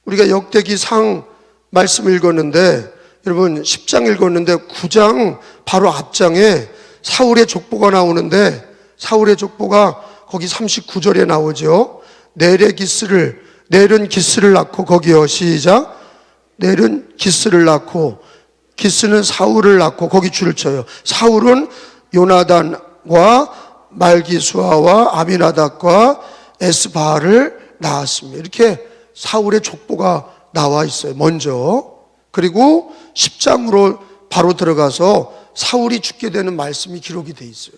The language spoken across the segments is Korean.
우리가 역대기상 말씀 읽었는데, 여러분 10장 읽었는데 9장 바로 앞장에 사울의 족보가 나오는데, 사울의 족보가 거기 39절에 나오죠. 넬은 기스를 낳고, 거기요 시작, 넬은 기스를 낳고, 기스는 사울을 낳고, 거기 줄을 쳐요. 사울은 요나단과 말기수아와 아미나답과 에스바를 낳았습니다. 이렇게 사울의 족보가 나와 있어요, 먼저. 그리고 10장으로 바로 들어가서 사울이 죽게 되는 말씀이 기록이 돼 있어요.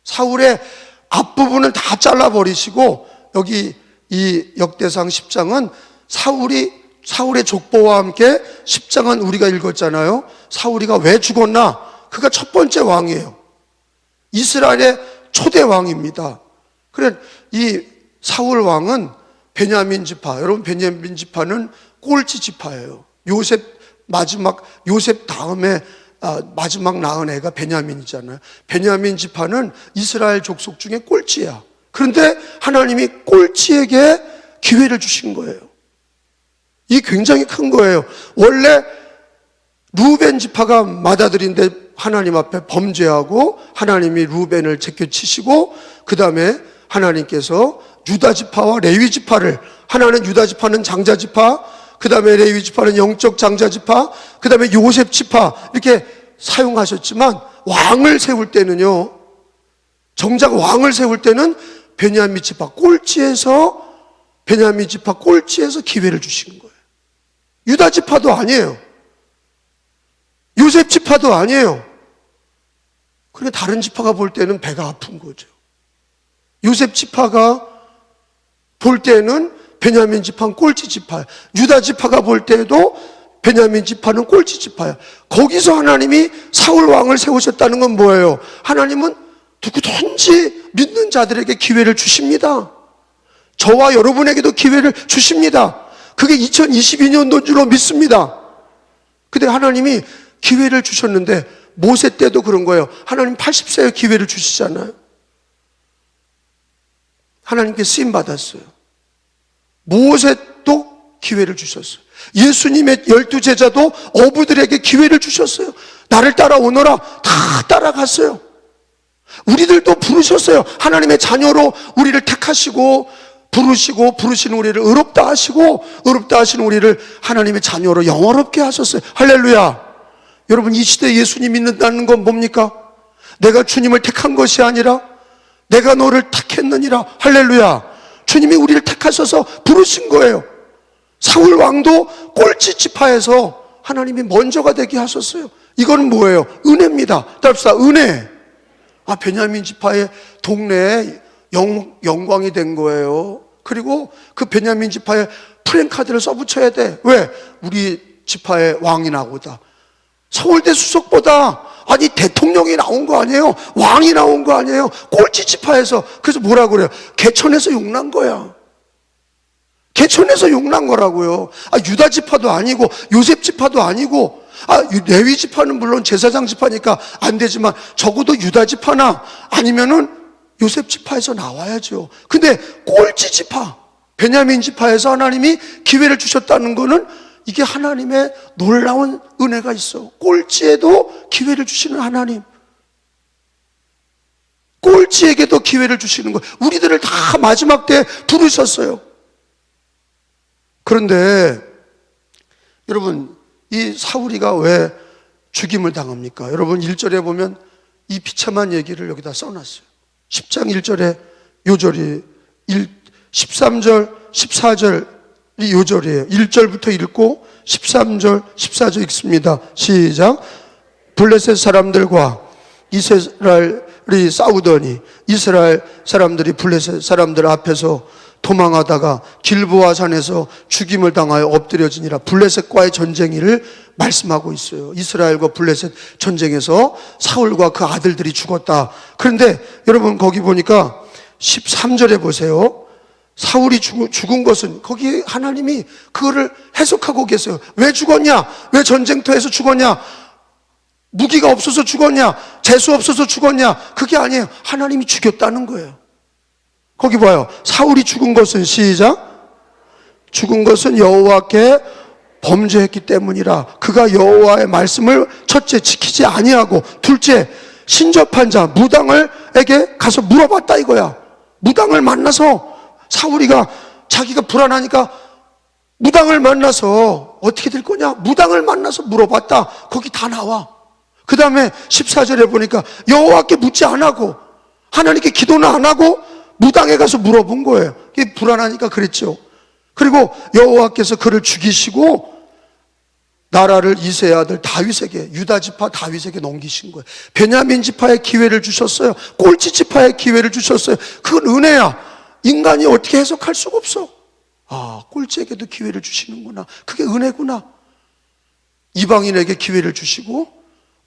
사울의 앞부분을 다 잘라버리시고, 여기 이 역대상 10장은 사울의 족보와 함께 10장은 우리가 읽었잖아요. 사울이가 왜 죽었나? 그가 첫 번째 왕이에요. 이스라엘의 초대 왕입니다. 그래, 이 사울 왕은 베냐민 지파, 여러분 베냐민 지파는 꼴찌 지파예요. 요셉 다음에 마지막 낳은 애가 베냐민이잖아요. 베냐민 지파는 이스라엘 족속 중에 꼴찌야. 그런데 하나님이 꼴찌에게 기회를 주신 거예요. 이 굉장히 큰 거예요. 원래 루벤 지파가 맏아들인데 하나님 앞에 범죄하고 하나님이 루벤을 제껴치시고, 그 다음에 하나님께서 유다 지파와 레위 지파를, 하나는 유다 지파는 장자 지파, 그 다음에 레위 지파는 영적 장자 지파, 그 다음에 요셉 지파, 이렇게 사용하셨지만, 왕을 세울 때는요, 정작 왕을 세울 때는 베냐민 지파 꼴찌에서 기회를 주신 거예요. 유다 지파도 아니에요. 요셉 지파도 아니에요. 그런데 다른 지파가 볼 때는 배가 아픈 거죠. 요셉 지파가 볼 때는 베냐민 지파는 꼴찌 지파야. 유다 지파가 볼 때도 베냐민 지파는 꼴찌 지파야. 거기서 하나님이 사울 왕을 세우셨다는 건 뭐예요? 하나님은 누구든지 믿는 자들에게 기회를 주십니다. 저와 여러분에게도 기회를 주십니다. 그게 2022년도인 줄로 믿습니다. 근데 하나님이 기회를 주셨는데, 모세 때도 그런 거예요. 하나님 80세에 기회를 주시잖아요. 하나님께 쓰임 받았어요. 모세도 기회를 주셨어요. 예수님의 12제자도 어부들에게 기회를 주셨어요. 나를 따라오너라. 다 따라갔어요. 우리들도 부르셨어요. 하나님의 자녀로 우리를 택하시고 부르시는 우리를 의롭다 하신 우리를 하나님의 자녀로 영화롭게 하셨어요. 할렐루야. 여러분, 이 시대에 예수님 믿는다는 건 뭡니까? 내가 주님을 택한 것이 아니라 내가 너를 택했느니라. 할렐루야. 주님이 우리를 택하셔서 부르신 거예요. 사울 왕도 꼴찌 지파에서 하나님이 먼저가 되게 하셨어요. 이거는 뭐예요? 은혜입니다. 답사, 은혜. 베냐민 지파의 동네에 영광이 된 거예요. 그리고 그 베냐민 지파에 프랜카드를 써붙여야 돼. 왜? 우리 지파의 왕이 나오다. 서울대 수석보다 대통령이 나온 거 아니에요? 왕이 나온 거 아니에요? 꼴찌 지파에서. 그래서 뭐라고 그래요? 개천에서 용난 거야. 개천에서 용난 거라고요. 유다 지파도 아니고 요셉 지파도 아니고, 레위 지파는 물론 제사장 지파니까 안 되지만 적어도 유다 지파나 아니면은 요셉 지파에서 나와야죠. 근데 꼴찌 지파, 베냐민 지파에서 하나님이 기회를 주셨다는 거는 이게 하나님의 놀라운 은혜가 있어. 꼴찌에도 기회를 주시는 하나님. 꼴찌에게도 기회를 주시는 거예요. 우리들을 다 마지막 때 부르셨어요. 그런데 여러분, 이 사울이가 왜 죽임을 당합니까? 여러분 1절에 보면 이 비참한 얘기를 여기다 써놨어요. 10장 1절에 요절이 13절 14절이 요절이에요. 1절부터 읽고 13절 14절 읽습니다. 시작. 블레셋 사람들과 이스라엘이 싸우더니 이스라엘 사람들이 블레셋 사람들 앞에서 도망하다가 길보아 산에서 죽임을 당하여 엎드려지니라. 블레셋과의 전쟁을 말씀하고 있어요. 이스라엘과 블레셋 전쟁에서 사울과 그 아들들이 죽었다. 그런데 여러분 거기 보니까 13절에 보세요. 사울이 죽은 것은, 거기에 하나님이 그거를 해석하고 계세요. 왜 죽었냐? 왜 전쟁터에서 죽었냐? 무기가 없어서 죽었냐? 재수 없어서 죽었냐? 그게 아니에요. 하나님이 죽였다는 거예요. 거기 봐요. 사울이 죽은 것은, 시작, 죽은 것은 여호와께 범죄했기 때문이라. 그가 여호와의 말씀을 첫째 지키지 아니하고, 둘째 신접한 자 무당을에게 가서 물어봤다 이거야. 무당을 만나서, 사울이가 자기가 불안하니까 무당을 만나서 어떻게 될 거냐? 무당을 만나서 물어봤다. 거기 다 나와. 그 다음에 14절에 보니까 여호와께 묻지 안 하고, 하나님께 기도는 안 하고 무당에 가서 물어본 거예요. 이게 불안하니까 그랬죠. 그리고 여호와께서 그를 죽이시고 나라를 이새의 아들 다윗에게, 유다 지파 다윗에게 넘기신 거예요. 베냐민 지파에 기회를 주셨어요. 꼴찌 지파에 기회를 주셨어요. 그건 은혜야. 인간이 어떻게 해석할 수가 없어. 아, 꼴찌에게도 기회를 주시는구나. 그게 은혜구나. 이방인에게 기회를 주시고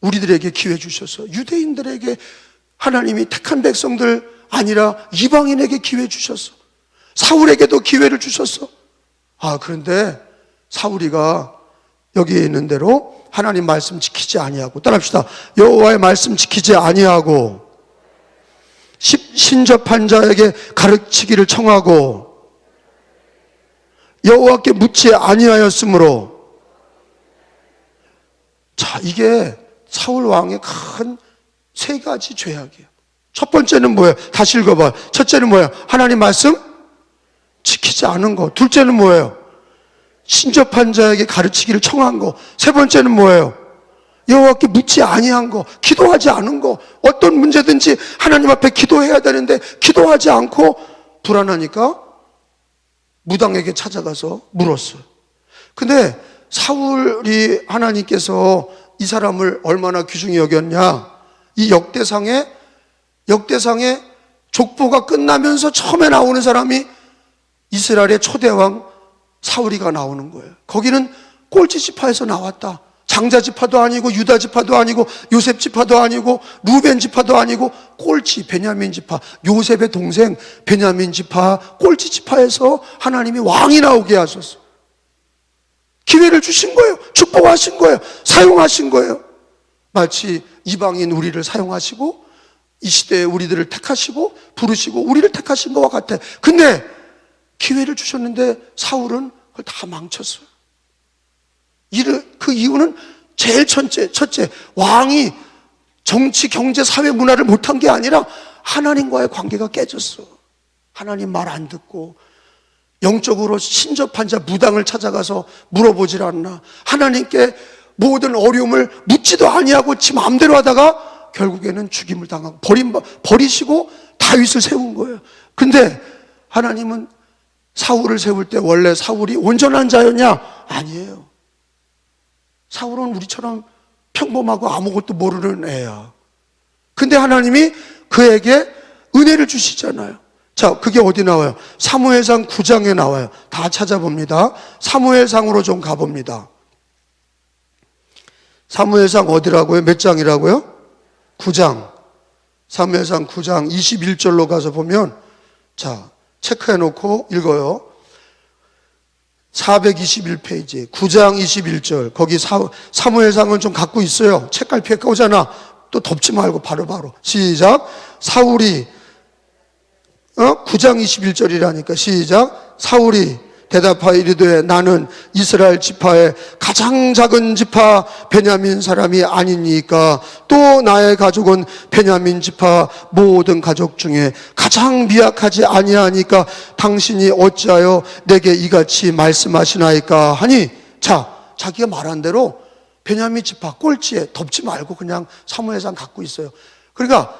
우리들에게 기회 주셔서, 유대인들에게 하나님이 택한 백성들 아니라 이방인에게 기회 주셨어. 사울에게도 기회를 주셨어. 아, 그런데 사울이가 여기에 있는 대로 하나님 말씀 지키지 아니하고, 따라합시다. 여호와의 말씀 지키지 아니하고, 신접한 자에게 가르치기를 청하고, 여호와께 묻지 아니하였으므로. 자, 이게 사울 왕의 큰 세 가지 죄악이에요. 첫 번째는 뭐예요? 다시 읽어봐요. 첫째는 뭐예요? 하나님 말씀 지키지 않은 거. 둘째는 뭐예요? 신접한 자에게 가르치기를 청한 거. 세 번째는 뭐예요? 여호와께 묻지 아니한 거, 기도하지 않은 거. 어떤 문제든지 하나님 앞에 기도해야 되는데 기도하지 않고 불안하니까 무당에게 찾아가서 물었어요. 근데 사울이 하나님께서 이 사람을 얼마나 귀중히 여겼냐? 이 역대상에 족보가 끝나면서 처음에 나오는 사람이 이스라엘의 초대왕 사울이가 나오는 거예요. 거기는 꼴찌 지파에서 나왔다. 장자 지파도 아니고 유다 지파도 아니고 요셉 지파도 아니고 루벤 지파도 아니고 꼴찌 베냐민 지파, 요셉의 동생 베냐민 지파 꼴찌 지파에서 하나님이 왕이 나오게 하셨어. 기회를 주신 거예요. 축복하신 거예요. 사용하신 거예요. 마치 이방인 우리를 사용하시고 이 시대에 우리들을 택하시고 부르시고 우리를 택하신 것과 같아. 근데 기회를 주셨는데 사울은 그걸 다 망쳤어요. 그 이유는 제일 첫째, 왕이 정치, 경제, 사회, 문화를 못한 게 아니라 하나님과의 관계가 깨졌어. 하나님 말 안 듣고 영적으로 신접한 자 무당을 찾아가서 물어보질 않나. 하나님께 모든 어려움을 묻지도 아니하고 지 마음대로 하다가 결국에는 죽임을 당하고 버리시고 다윗을 세운 거예요. 근데 하나님은 사울을 세울 때 원래 사울이 온전한 자였냐? 아니에요. 사울은 우리처럼 평범하고 아무것도 모르는 애야. 근데 하나님이 그에게 은혜를 주시잖아요. 자, 그게 어디 나와요? 사무엘상 9장에 나와요. 다 찾아봅니다. 사무엘상으로 좀 가봅니다. 사무엘상 어디라고요? 몇 장이라고요? 9장. 사무엘상 9장 21절로 가서 보면, 자, 체크해 놓고 읽어요. 421페이지 9장 21절. 거기 사무엘상은 좀 갖고 있어요. 책갈피에 오잖아. 또 덮지 말고 바로바로. 시작. 사울이 9장 21절이라니까. 시작. 사울이 대답하여 이르되 나는 이스라엘 지파의 가장 작은 지파 베냐민 사람이 아니니까 또 나의 가족은 베냐민 지파 모든 가족 중에 가장 미약하지 아니하니까 당신이 어찌하여 내게 이같이 말씀하시나이까 하니. 자, 자기가 말한 대로 베냐민 지파 꼴찌에 덮지 말고 그냥 사무엘상 갖고 있어요. 그러니까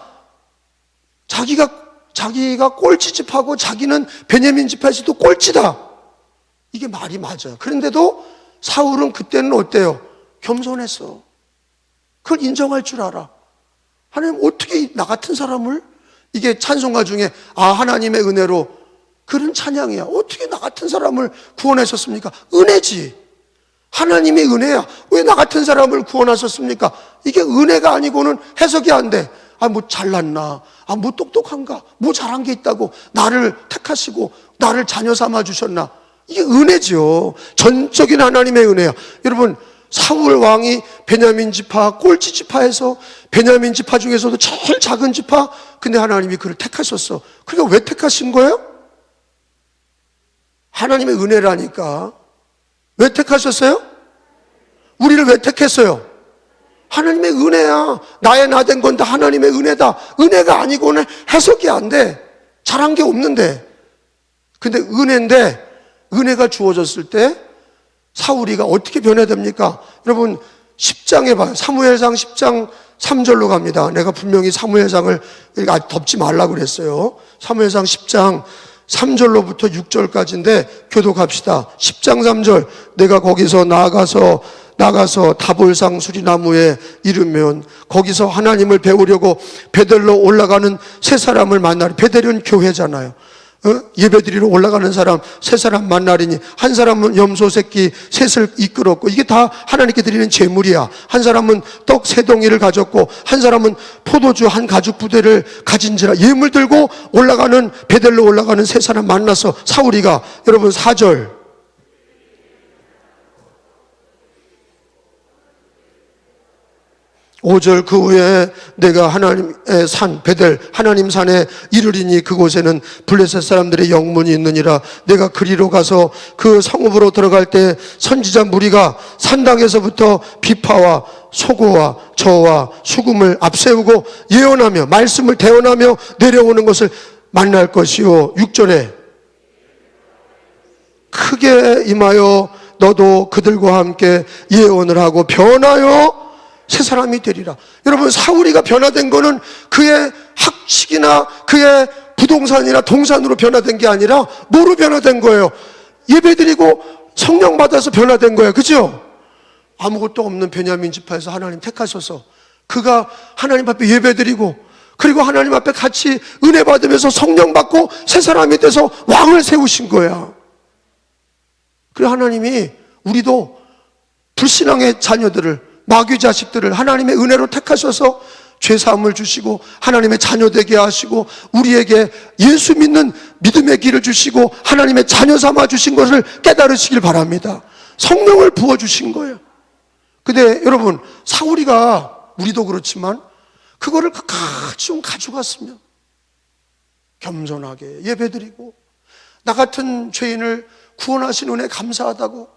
자기가 꼴찌 지파고 자기는 베냐민 지파에서도 꼴찌다. 이게 말이 맞아요. 그런데도 사울은 그때는 어때요? 겸손했어. 그걸 인정할 줄 알아. 하나님 어떻게 나 같은 사람을, 이게 찬송가 중에 하나님의 은혜로, 그런 찬양이야. 어떻게 나 같은 사람을 구원하셨습니까? 은혜지. 하나님의 은혜야. 왜 나 같은 사람을 구원하셨습니까? 이게 은혜가 아니고는 해석이 안 돼. 뭐 잘났나? 뭐 똑똑한가? 뭐 잘한 게 있다고 나를 택하시고 나를 자녀 삼아 주셨나? 이게 은혜죠. 전적인 하나님의 은혜야. 여러분, 사울 왕이 베냐민 지파, 꼴찌 지파에서 베냐민 지파 중에서도 제일 작은 지파, 근데 하나님이 그를 택하셨어. 그러니까 왜 택하신 거예요? 하나님의 은혜라니까. 왜 택하셨어요? 우리를 왜 택했어요? 하나님의 은혜야. 나의 나 된 건 다 하나님의 은혜다. 은혜가 아니고는 해석이 안 돼. 잘한 게 없는데. 근데 은혜인데, 은혜가 주어졌을 때 사울이가 어떻게 변화됩니까? 여러분 10장에 봐요. 사무엘상 10장 3절로 갑니다. 내가 분명히 사무엘상을 덮지 말라고 그랬어요. 사무엘상 10장 3절로부터 6절까지인데 교독합시다. 10장 3절, 내가 거기서 나가서 다볼상 수리나무에 이르면 거기서 하나님을 배우려고 베델로 올라가는 세 사람을 만나리. 베델은 교회잖아요. 예배드리러 올라가는 사람 세 사람 만나리니, 한 사람은 염소 새끼 셋을 이끌었고, 이게 다 하나님께 드리는 제물이야. 한 사람은 떡 세 덩이를 가졌고, 한 사람은 포도주 한 가죽 부대를 가진지라. 예물 들고 올라가는, 베델로 올라가는 세 사람 만나서 사울이가, 여러분 4절, 5절, 그 후에 내가 하나님의 산 베델 하나님 산에 이르리니 그곳에는 블레셋 사람들의 영문이 있느니라. 내가 그리로 가서 그 성읍으로 들어갈 때 선지자 무리가 산당에서부터 비파와 소고와 저와 수금을 앞세우고 예언하며 말씀을 대언하며 내려오는 것을 만날 것이요. 6절에 크게 임하여 너도 그들과 함께 예언을 하고 변하여 새 사람이 되리라. 여러분, 사울이가 변화된 거는 그의 학식이나 그의 부동산이나 동산으로 변화된 게 아니라 뭐로 변화된 거예요? 예배드리고 성령 받아서 변화된 거예요. 그죠? 아무것도 없는 베냐민 지파에서 하나님 택하셔서 그가 하나님 앞에 예배드리고, 그리고 하나님 앞에 같이 은혜 받으면서 성령 받고 새 사람이 돼서 왕을 세우신 거야. 그래서 하나님이 우리도 불신앙의 자녀들을, 마귀 자식들을 하나님의 은혜로 택하셔서 죄사함을 주시고 하나님의 자녀 되게 하시고 우리에게 예수 믿는 믿음의 길을 주시고 하나님의 자녀 삼아 주신 것을 깨달으시길 바랍니다. 성령을 부어주신 거예요. 근데 여러분, 사울이가, 우리도 그렇지만 그거를 끝까지 좀 가져갔으면, 겸손하게 예배드리고, 나 같은 죄인을 구원하신 은혜 감사하다고,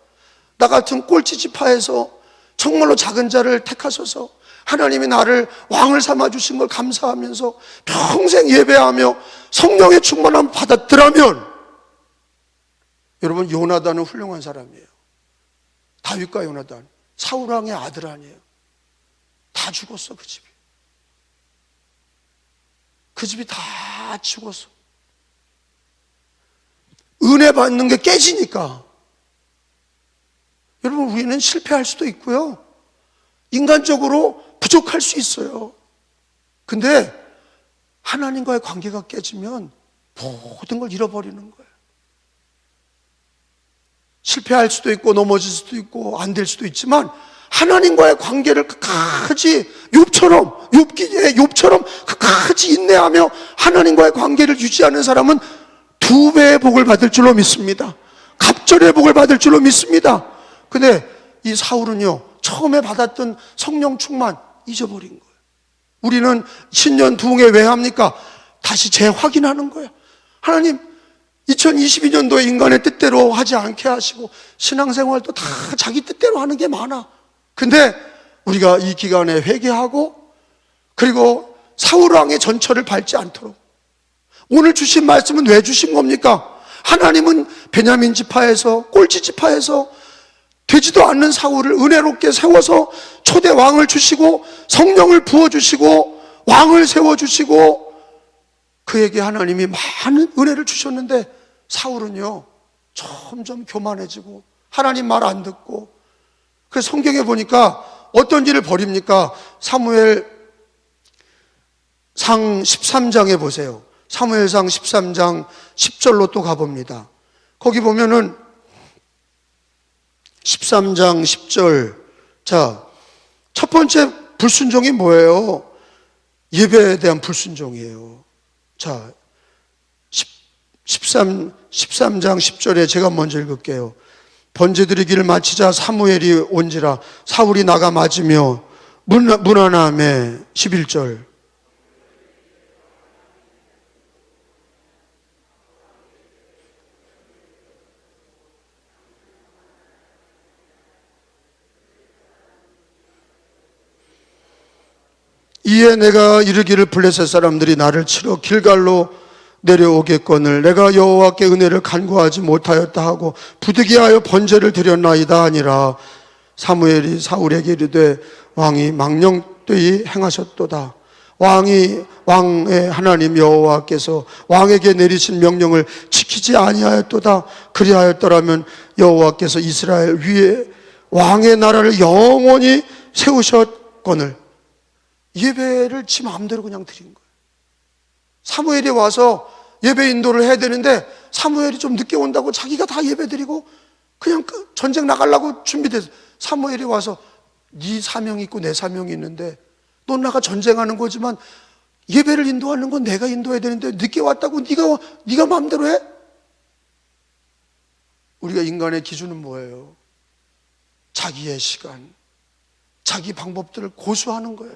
나 같은 꼴찌지파에서 정말로 작은 자를 택하셔서 하나님이 나를 왕을 삼아주신 걸 감사하면서 평생 예배하며 성령의 충만함을 받았더라면, 여러분, 요나단은 훌륭한 사람이에요. 다윗과 요나단, 사울왕의 아들 아니에요. 다 죽었어. 그 집이. 그 집이 다 죽었어. 은혜 받는 게 깨지니까. 여러분, 우리는 실패할 수도 있고요, 인간적으로 부족할 수 있어요. 근데 하나님과의 관계가 깨지면 모든 걸 잃어버리는 거예요. 실패할 수도 있고 넘어질 수도 있고 안 될 수도 있지만 하나님과의 관계를 끝까지 욥처럼 끝까지 인내하며 하나님과의 관계를 유지하는 사람은 2배의 복을 받을 줄로 믿습니다. 갑절의 복을 받을 줄로 믿습니다. 근데 이 사울은요, 처음에 받았던 성령 충만 잊어버린 거예요. 우리는 신년 부흥회 왜 합니까? 다시 재확인하는 거예요. 하나님 2022년도에 인간의 뜻대로 하지 않게 하시고 신앙생활도 다 자기 뜻대로 하는 게 많아. 근데 우리가 이 기간에 회개하고, 그리고 사울왕의 전철을 밟지 않도록, 오늘 주신 말씀은 왜 주신 겁니까? 하나님은 베냐민 지파에서, 꼴찌 지파에서 되지도 않는 사울을 은혜롭게 세워서 초대 왕을 주시고 성령을 부어주시고 왕을 세워주시고 그에게 하나님이 많은 은혜를 주셨는데, 사울은요 점점 교만해지고 하나님 말 안 듣고, 그래서 성경에 보니까 어떤 일을 벌입니까? 사무엘상 13장에 보세요. 사무엘상 13장 10절로 또 가봅니다. 거기 보면은 13장 10절. 자, 첫 번째 불순종이 뭐예요? 예배에 대한 불순종이에요. 자, 13장 10절에 제가 먼저 읽을게요. 번제드리기를 마치자 사무엘이 온지라 사울이 나가 맞으며 문안함에. 11절. 이에 내가 이르기를 블레셋 사람들이 나를 치러 길갈로 내려오겠거늘 내가 여호와께 은혜를 간구하지 못하였다 하고 부득이하여 번제를 드렸나이다 하니라. 사무엘이 사울에게 이르되 왕이 망령되이 행하셨도다. 왕의 하나님 여호와께서 왕에게 내리신 명령을 지키지 아니하였도다. 그리하였더라면 여호와께서 이스라엘 위에 왕의 나라를 영원히 세우셨거늘. 예배를 지 마음대로 그냥 드린 거예요. 사무엘이 와서 예배 인도를 해야 되는데 사무엘이 좀 늦게 온다고 자기가 다 예배 드리고 그냥 전쟁 나가려고 준비돼서 사무엘이 와서 네 사명이 있고 내 사명이 있는데 넌 나가 전쟁하는 거지만 예배를 인도하는 건 내가 인도해야 되는데 늦게 왔다고 네가 마음대로 해? 우리가 인간의 기준은 뭐예요? 자기의 시간, 자기 방법들을 고수하는 거예요.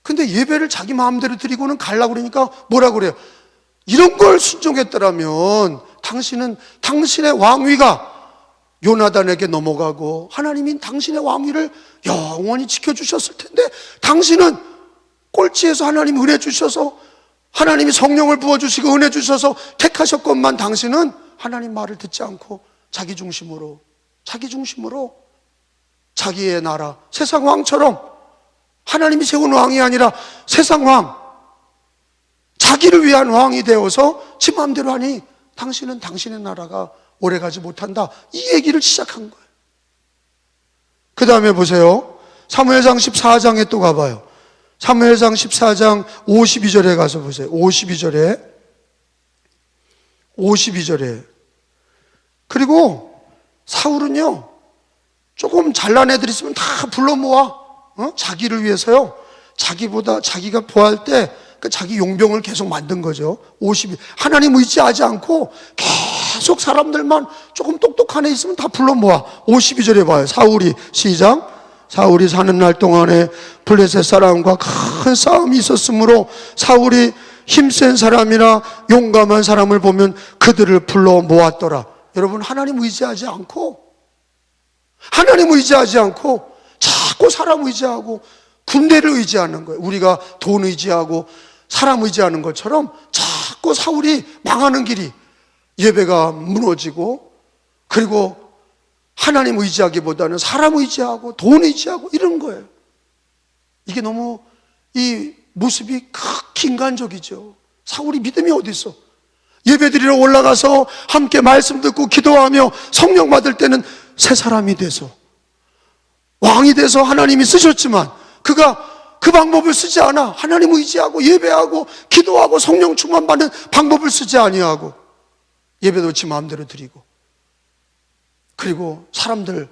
근데 예배를 자기 마음대로 드리고는 가려고 그러니까 뭐라 그래요? 이런 걸 순종했더라면 당신은 당신의 왕위가 요나단에게 넘어가고 하나님이 당신의 왕위를 영원히 지켜주셨을 텐데 당신은 꼴찌에서 하나님 은혜 주셔서 하나님이 성령을 부어주시고 은혜 주셔서 택하셨건만 당신은 하나님 말을 듣지 않고 자기 중심으로 자기의 나라 세상 왕처럼 하나님이 세운 왕이 아니라 세상 왕 자기를 위한 왕이 되어서 지 마음대로 하니 당신은 당신의 나라가 오래가지 못한다. 이 얘기를 시작한 거예요. 그 다음에 보세요. 사무엘상 14장에 또 가봐요. 사무엘상 14장 52절에 가서 보세요. 52절에 그리고 사울은요 조금 잘난 애들 있으면 다 불러 모아 자기를 위해서요. 자기가 보할 때 자기 용병을 계속 만든 거죠. 52 하나님 의지하지 않고 계속 사람들만 조금 똑똑한 애 있으면 다 불러 모아. 52절에 봐요. 사울이 시작. 사울이 사는 날 동안에 블레셋 사람과 큰 싸움이 있었으므로 사울이 힘센 사람이나 용감한 사람을 보면 그들을 불러 모았더라. 여러분 하나님 의지하지 않고 자꾸 사람 의지하고 군대를 의지하는 거예요. 우리가 돈 의지하고 사람 의지하는 것처럼 자꾸 사울이 망하는 길이 예배가 무너지고 그리고 하나님 의지하기보다는 사람 의지하고 돈 의지하고 이런 거예요. 이게 너무 이 모습이 극히 인간적이죠. 사울이 믿음이 어디 있어? 예배드리러 올라가서 함께 말씀 듣고 기도하며 성령 받을 때는 새 사람이 돼서 왕이 돼서 하나님이 쓰셨지만 그가 그 방법을 쓰지 않아. 하나님 의지하고 예배하고 기도하고 성령 충만 받는 방법을 쓰지 아니하고 예배도 지 마음대로 드리고 그리고 사람들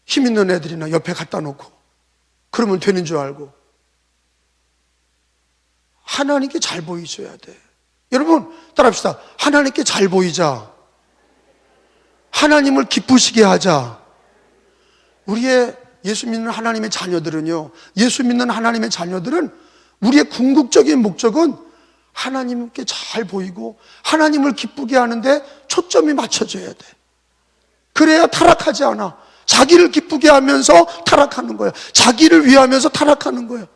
힘 있는 애들이나 옆에 갖다 놓고 그러면 되는 줄 알고 하나님께 잘 보이셔야 돼. 여러분 따라합시다. 하나님께 잘 보이자. 하나님을 기쁘시게 하자. 우리의 예수 믿는 하나님의 자녀들은요, 예수 믿는 하나님의 자녀들은 우리의 궁극적인 목적은 하나님께 잘 보이고 하나님을 기쁘게 하는데 초점이 맞춰져야 돼. 그래야 타락하지 않아. 자기를 기쁘게 하면서 타락하는 거예요. 자기를 위하면서 타락하는 거예요.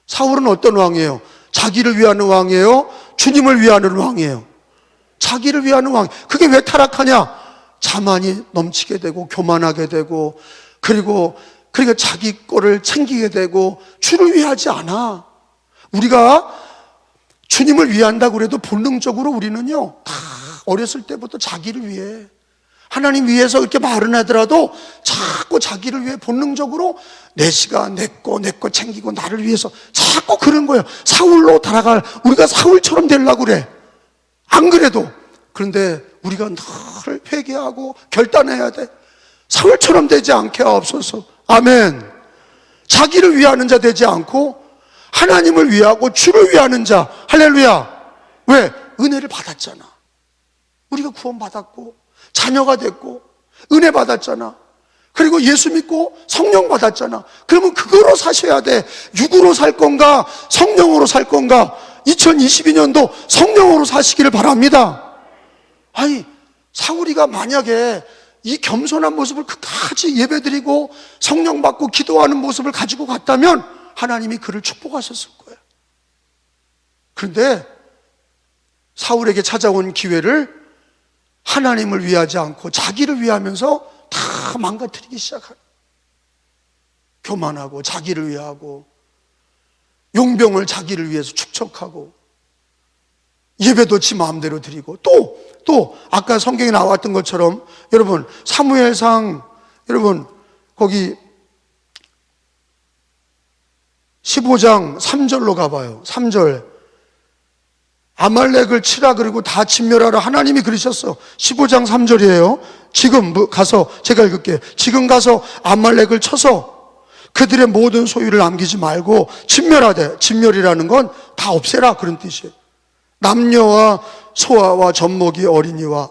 사울은 어떤 왕이에요? 자기를 위하는 왕이에요? 주님을 위하는 왕이에요? 자기를 위하는 왕. 그게 왜 타락하냐? 자만이 넘치게 되고 교만하게 되고 그리고 자기 거를 챙기게 되고 주를 위하지 않아. 우리가 주님을 위한다고 그래도 본능적으로 우리는요 다 어렸을 때부터 자기를 위해 하나님 위해서 이렇게 말은 하더라도 자꾸 자기를 위해 본능적으로 내 시간 내 거 챙기고 나를 위해서 자꾸 그런 거예요. 사울로 달아갈 우리가 사울처럼 되려고 그래. 안 그래도 그런데 우리가 늘 회개하고 결단해야 돼. 사울처럼 되지 않게 하옵소서. 아멘. 자기를 위하는 자 되지 않고 하나님을 위하고 주를 위하는 자. 할렐루야. 왜? 은혜를 받았잖아. 우리가 구원 받았고 자녀가 됐고 은혜 받았잖아. 그리고 예수 믿고 성령 받았잖아. 그러면 그거로 사셔야 돼. 육으로 살 건가 성령으로 살 건가. 2022년도 성령으로 사시기를 바랍니다. 아니 사울이가 만약에 이 겸손한 모습을 끝까지 예배드리고 성령 받고 기도하는 모습을 가지고 갔다면 하나님이 그를 축복하셨을 거예요. 그런데 사울에게 찾아온 기회를 하나님을 위하지 않고 자기를 위하면서 다 망가뜨리기 시작하는, 교만하고 자기를 위하고 용병을 자기를 위해서 축적하고 예배도 지 마음대로 드리고 또 아까 성경에 나왔던 것처럼 여러분 사무엘상 여러분 거기 15장 3절로 가봐요. 3절 아말렉을 치라 그리고 다 진멸하라 하나님이 그러셨어. 15장 3절이에요 지금 가서 제가 읽을게요. 지금 가서 아말렉을 쳐서 그들의 모든 소유를 남기지 말고 진멸하되, 진멸이라는 건 다 없애라 그런 뜻이에요. 남녀와 소아와 젖먹이 어린이와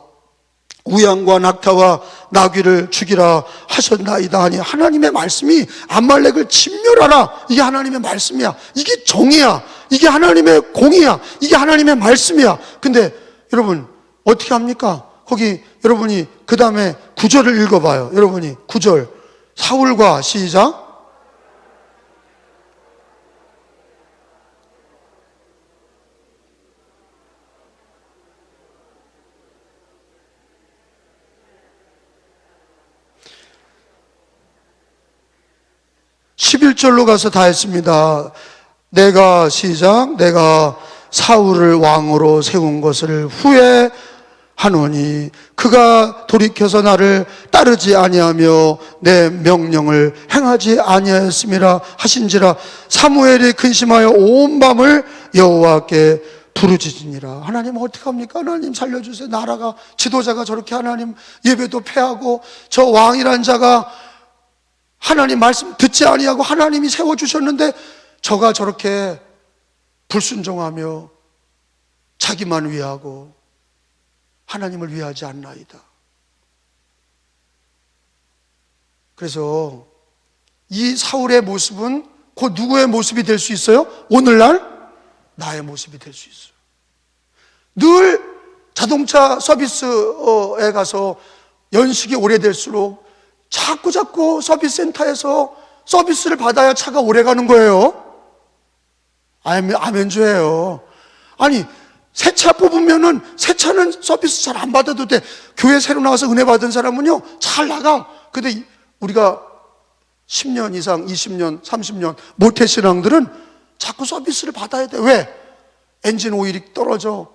우양과 낙타와 나귀를 죽이라 하셨나이다 하니 하나님의 말씀이 아말렉을 진멸하라, 이게 하나님의 말씀이야. 이게 정의야. 이게 하나님의 공의야. 이게 하나님의 말씀이야. 근데 여러분 어떻게 합니까? 거기 여러분이 그 다음에 9절을 읽어봐요. 여러분이 9절 사울과 시작 11절로 가서 다 했습니다. 내가 시작 내가 사울을 왕으로 세운 것을 후회하노니 그가 돌이켜서 나를 따르지 아니하며 내 명령을 행하지 아니하였음이라 하신지라 사무엘이 근심하여 온 밤을 여호와께 부르짖으니라. 하나님 어떻게 합니까? 하나님 살려주세요. 나라가 지도자가 저렇게 하나님 예배도 패하고 저 왕이란 자가 하나님 말씀 듣지 아니하고 하나님이 세워주셨는데 저가 저렇게 불순종하며 자기만 위하고 하나님을 위하지 않나이다. 그래서 이 사울의 모습은 곧 누구의 모습이 될 수 있어요? 오늘날 나의 모습이 될 수 있어요. 늘 자동차 서비스에 가서 연식이 오래될수록 자꾸 서비스 센터에서 서비스를 받아야 차가 오래 가는 거예요. 아멘주예요. 아니 새 차 뽑으면은 새 차는 서비스 잘 안 받아도 돼. 교회 새로 나와서 은혜 받은 사람은요 잘 나가. 근데 우리가 10년 이상 20년 30년 모태신앙들은 자꾸 서비스를 받아야 돼. 왜? 엔진 오일이 떨어져,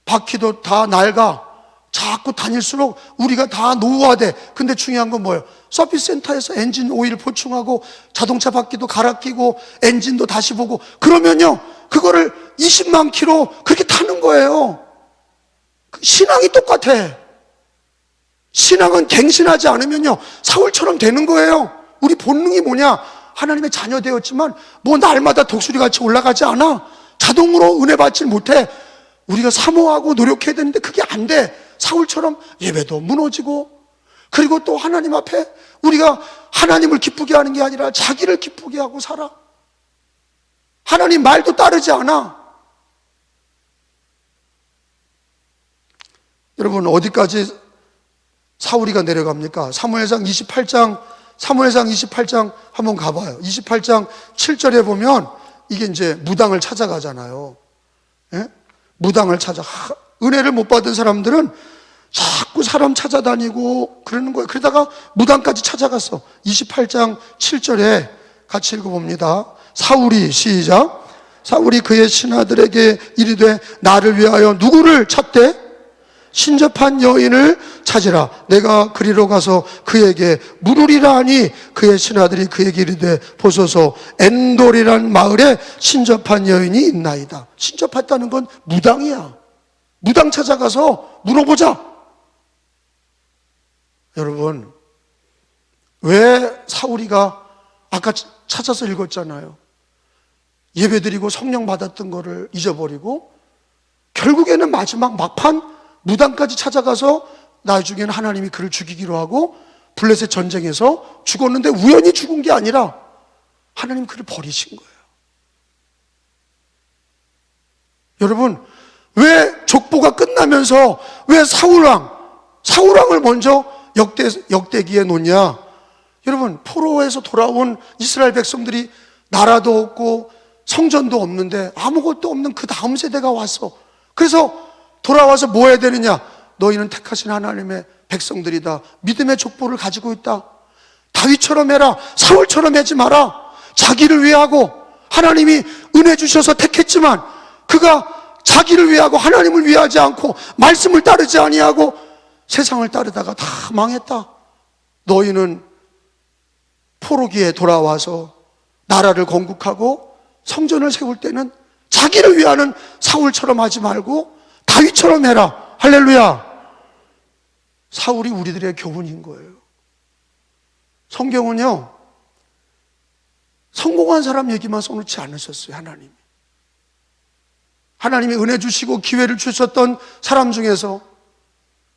바퀴도 다 낡아, 자꾸 다닐수록 우리가 다 노후화돼. 근데 중요한 건 뭐예요? 서비스 센터에서 엔진 오일 보충하고 자동차 바퀴도 갈아 끼고 엔진도 다시 보고 그러면요 그거를 20만 킬로 그렇게 타는 거예요. 신앙이 똑같아. 신앙은 갱신하지 않으면요 사울처럼 되는 거예요. 우리 본능이 뭐냐? 하나님의 자녀 되었지만 뭐 날마다 독수리같이 올라가지 않아. 자동으로 은혜 받지 못해. 우리가 사모하고 노력해야 되는데 그게 안 돼. 사울처럼 예배도 무너지고, 그리고 또 하나님 앞에 우리가 하나님을 기쁘게 하는 게 아니라 자기를 기쁘게 하고 살아. 하나님 말도 따르지 않아. 여러분 어디까지 사울이가 내려갑니까? 사무엘상 28장 한번 가봐요. 28장 7절에 보면 이게 이제 무당을 찾아가잖아요. 예? 무당을 찾아. 은혜를 못 받은 사람들은 자꾸 사람 찾아다니고 그러는 거예요. 그러다가 무당까지 찾아갔어. 28장 7절에 같이 읽어봅니다. 사울이 시작. 사울이 그의 신하들에게 이르되 나를 위하여 누구를 찾되? 신접한 여인을 찾으라. 내가 그리로 가서 그에게 물으리라 하니 그의 신하들이 그에게 이르되 보소서 엔돌이란 마을에 신접한 여인이 있나이다. 신접했다는 건 무당이야. 무당 찾아가서 물어보자. 여러분 왜 사울이가 아까 찾아서 읽었잖아요. 예배드리고 성령 받았던 거를 잊어버리고 결국에는 마지막 막판 무당까지 찾아가서 나중에는 하나님이 그를 죽이기로 하고 블레셋 전쟁에서 죽었는데 우연히 죽은 게 아니라 하나님 그를 버리신 거예요. 여러분 왜 족보가 끝나면서 왜 사울왕을 먼저 역대기에 놓냐? 여러분, 포로에서 돌아온 이스라엘 백성들이 나라도 없고 성전도 없는데 아무것도 없는 그 다음 세대가 왔어. 그래서 돌아와서 뭐 해야 되느냐? 너희는 택하신 하나님의 백성들이다. 믿음의 족보를 가지고 있다. 다윗처럼 해라. 사울처럼 하지 마라. 자기를 위하고, 하나님이 은혜 주셔서 택했지만 그가 자기를 위하고 하나님을 위하지 않고 말씀을 따르지 아니하고 세상을 따르다가 다 망했다. 너희는 포로기에 돌아와서 나라를 건국하고 성전을 세울 때는 자기를 위하는 사울처럼 하지 말고 다윗처럼 해라. 할렐루야. 사울이 우리들의 교훈인 거예요. 성경은요, 성공한 사람 얘기만 써놓지 않으셨어요. 하나님이 은혜 주시고 기회를 주셨던 사람 중에서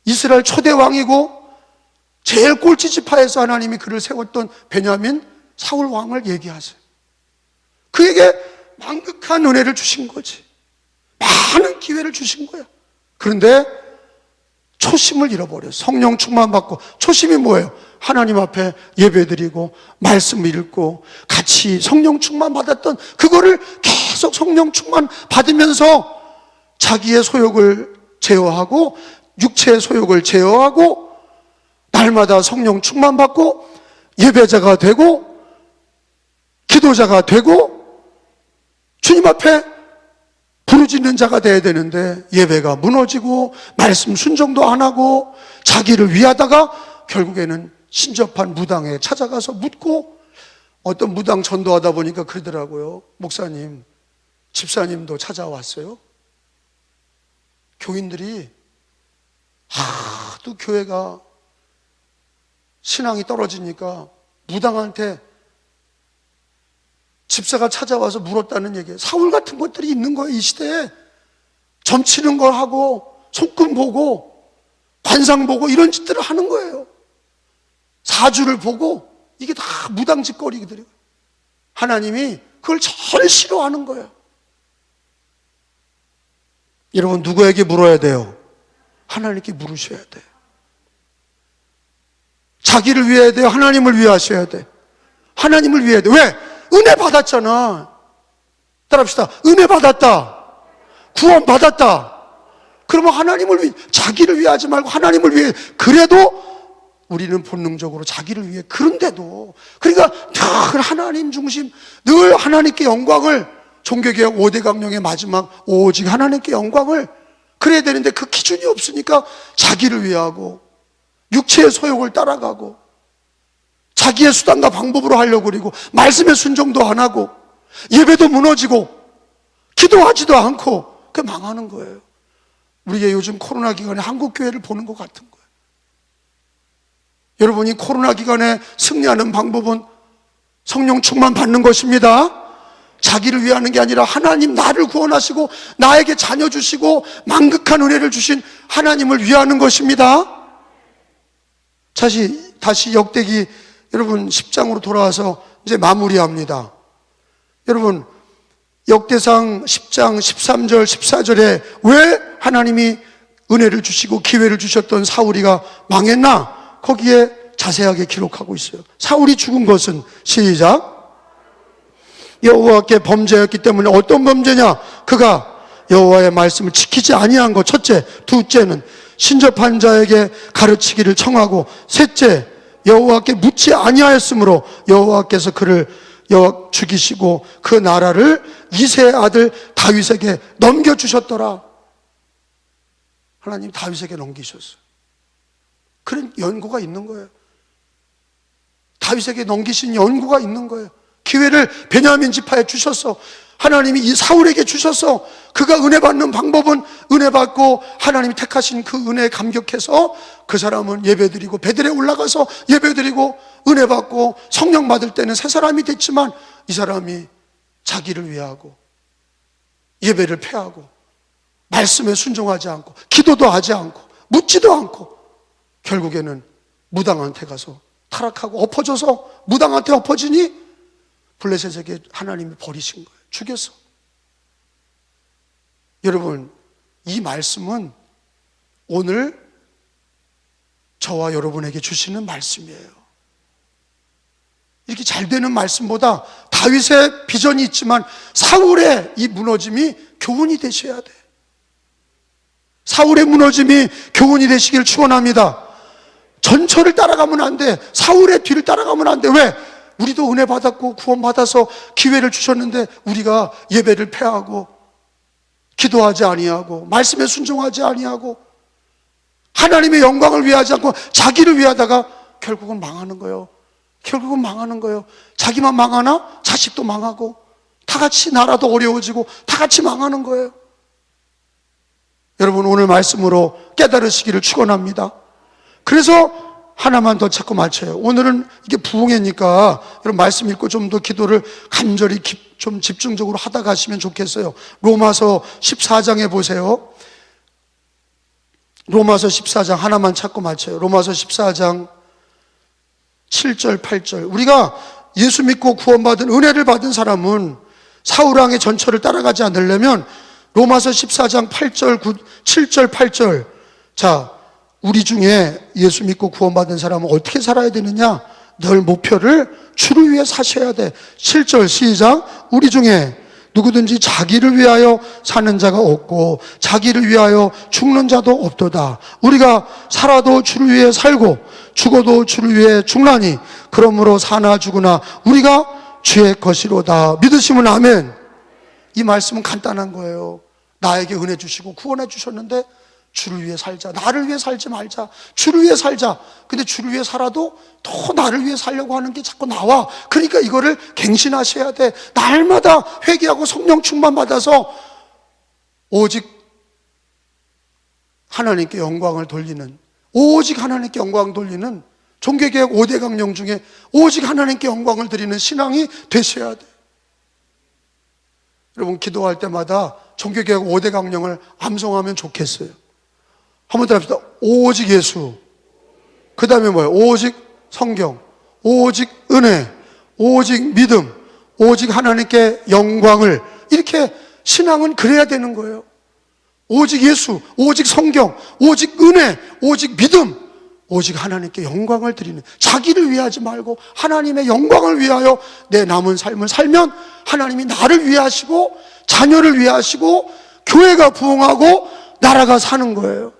이스라엘 초대 왕이고 제일 꼴찌 지파에서 하나님이 그를 세웠던 베냐민 사울 왕을 얘기하세요. 그에게 만극한 은혜를 주신 거지. 많은 기회를 주신 거야. 그런데 초심을 잃어버려요. 성령 충만 받고. 초심이 뭐예요? 하나님 앞에 예배드리고 말씀 읽고 같이 성령 충만 받았던 그거를 계속 성령 충만 받으면서 자기의 소욕을 제어하고 육체의 소욕을 제어하고 날마다 성령 충만 받고 예배자가 되고 기도자가 되고 주님 앞에 부르짖는 자가 돼야 되는데 예배가 무너지고 말씀 순종도 안 하고 자기를 위하다가 결국에는 신접한 무당에 찾아가서 묻고, 어떤 무당 전도하다 보니까 그러더라고요. 목사님, 집사님도 찾아왔어요. 교인들이 하도 교회가 신앙이 떨어지니까 무당한테 집사가 찾아와서 물었다는 얘기예요. 사울 같은 것들이 있는 거예요. 이 시대에 점치는 걸 하고 손금 보고 관상 보고 이런 짓들을 하는 거예요. 사주를 보고 이게 다 무당짓거리들이에요. 하나님이 그걸 전 싫어하는 거예요. 여러분, 누구에게 물어야 돼요? 하나님께 물으셔야 돼요. 자기를 위해야 돼요? 하나님을 위하셔야 돼요? 하나님을 위해야 돼요. 왜? 은혜 받았잖아. 따라합시다. 은혜 받았다. 구원 받았다. 그러면 하나님을 위해, 자기를 위하지 말고 하나님을 위해. 그래도 우리는 본능적으로 자기를 위해. 그런데도, 그러니까 늘 하나님 중심, 늘 하나님께 영광을, 종교개혁 5대 강령의 마지막 오직 하나님께 영광을, 그래야 되는데 그 기준이 없으니까 자기를 위하고 육체의 소욕을 따라가고 자기의 수단과 방법으로 하려고 그러고 말씀의 순종도 안 하고 예배도 무너지고 기도하지도 않고 그게 망하는 거예요. 우리가 요즘 코로나 기간에 한국 교회를 보는 것 같은 거예요. 여러분이 코로나 기간에 승리하는 방법은 성령 충만 받는 것입니다. 자기를 위하는 게 아니라 하나님, 나를 구원하시고 나에게 자녀 주시고 만극한 은혜를 주신 하나님을 위하는 것입니다. 다시 역대기 여러분 10장으로 돌아와서 이제 마무리합니다. 여러분, 역대상 10장 13절 14절에 왜 하나님이 은혜를 주시고 기회를 주셨던 사울이가 망했나? 거기에 자세하게 기록하고 있어요. 사울이 죽은 것은, 시작, 여호와께 범죄였기 때문에. 어떤 범죄냐? 그가 여호와의 말씀을 지키지 아니한 것. 첫째. 둘째는 신접한 자에게 가르치기를 청하고, 셋째, 여호와께 묻지 아니하였으므로 여호와께서 그를 죽이시고 그 나라를 이새의 아들 다윗에게 넘겨주셨더라. 하나님 다윗에게 넘기셨어요. 그런 연고가 있는 거예요. 다윗에게 넘기신 연고가 있는 거예요. 기회를 베냐민 지파에 주셨어. 하나님이 이 사울에게 주셔서 그가 은혜 받는 방법은 은혜 받고 하나님이 택하신 그 은혜에 감격해서 그 사람은 예배드리고 베들에 올라가서 예배드리고 은혜 받고 성령 받을 때는 새 사람이 됐지만 이 사람이 자기를 위하고 예배를 패하고 말씀에 순종하지 않고 기도도 하지 않고 묻지도 않고 결국에는 무당한테 가서 타락하고 엎어져서 무당한테 엎어지니 블레셋에게 하나님이 버리신 거예요. 죽였어. 여러분, 이 말씀은 오늘 저와 여러분에게 주시는 말씀이에요. 이렇게 잘 되는 말씀보다 다윗의 비전이 있지만 사울의 이 무너짐이 교훈이 되셔야 돼. 사울의 무너짐이 교훈이 되시길 축원합니다. 전철을 따라가면 안 돼. 사울의 뒤를 따라가면 안 돼. 왜? 우리도 은혜 받았고 구원 받아서 기회를 주셨는데 우리가 예배를 패하고 기도하지 아니하고 말씀에 순종하지 아니하고 하나님의 영광을 위하지 않고 자기를 위하다가 결국은 망하는 거예요. 결국은 망하는 거예요. 자기만 망하나 자식도 망하고 다 같이 나라도 어려워지고 다 같이 망하는 거예요. 여러분, 오늘 말씀으로 깨달으시기를 축원합니다. 그래서 하나만 더 찾고 마쳐요. 오늘은 이게 부흥회니까 여러분 말씀 읽고 좀 더 기도를 간절히 좀 집중적으로 하다 가시면 좋겠어요. 로마서 14장에 보세요. 로마서 14장 하나만 찾고 마쳐요. 로마서 14장 7절 8절. 우리가 예수 믿고 구원받은 은혜를 받은 사람은 사울왕의 전철을 따라가지 않으려면 로마서 14장 8절 7절 8절. 자, 우리 중에 예수 믿고 구원받은 사람은 어떻게 살아야 되느냐? 늘 목표를 주를 위해 사셔야 돼. 7절 시작. 우리 중에 누구든지 자기를 위하여 사는 자가 없고 자기를 위하여 죽는 자도 없도다. 우리가 살아도 주를 위해 살고 죽어도 주를 위해 죽나니 그러므로 사나 죽으나 우리가 주의 것이로다. 믿으시면 아멘. 이 말씀은 간단한 거예요. 나에게 은혜 주시고 구원해 주셨는데 주를 위해 살자. 나를 위해 살지 말자. 주를 위해 살자. 근데 주를 위해 살아도 더 나를 위해 살려고 하는 게 자꾸 나와. 그러니까 이거를 갱신하셔야 돼. 날마다 회개하고 성령 충만 받아서 오직 하나님께 영광을 돌리는, 오직 하나님께 영광 돌리는 종교개혁 5대 강령 중에 오직 하나님께 영광을 드리는 신앙이 되셔야 돼. 여러분, 기도할 때마다 종교개혁 5대 강령을 암송하면 좋겠어요. 한번 더 합시다. 오직 예수. 그 다음에 뭐예요? 오직 성경, 오직 은혜, 오직 믿음, 오직 하나님께 영광을. 이렇게 신앙은 그래야 되는 거예요. 오직 예수, 오직 성경, 오직 은혜, 오직 믿음, 오직 하나님께 영광을 드리는, 자기를 위하지 말고 하나님의 영광을 위하여 내 남은 삶을 살면 하나님이 나를 위하시고 자녀를 위하시고 교회가 부흥하고 나라가 사는 거예요.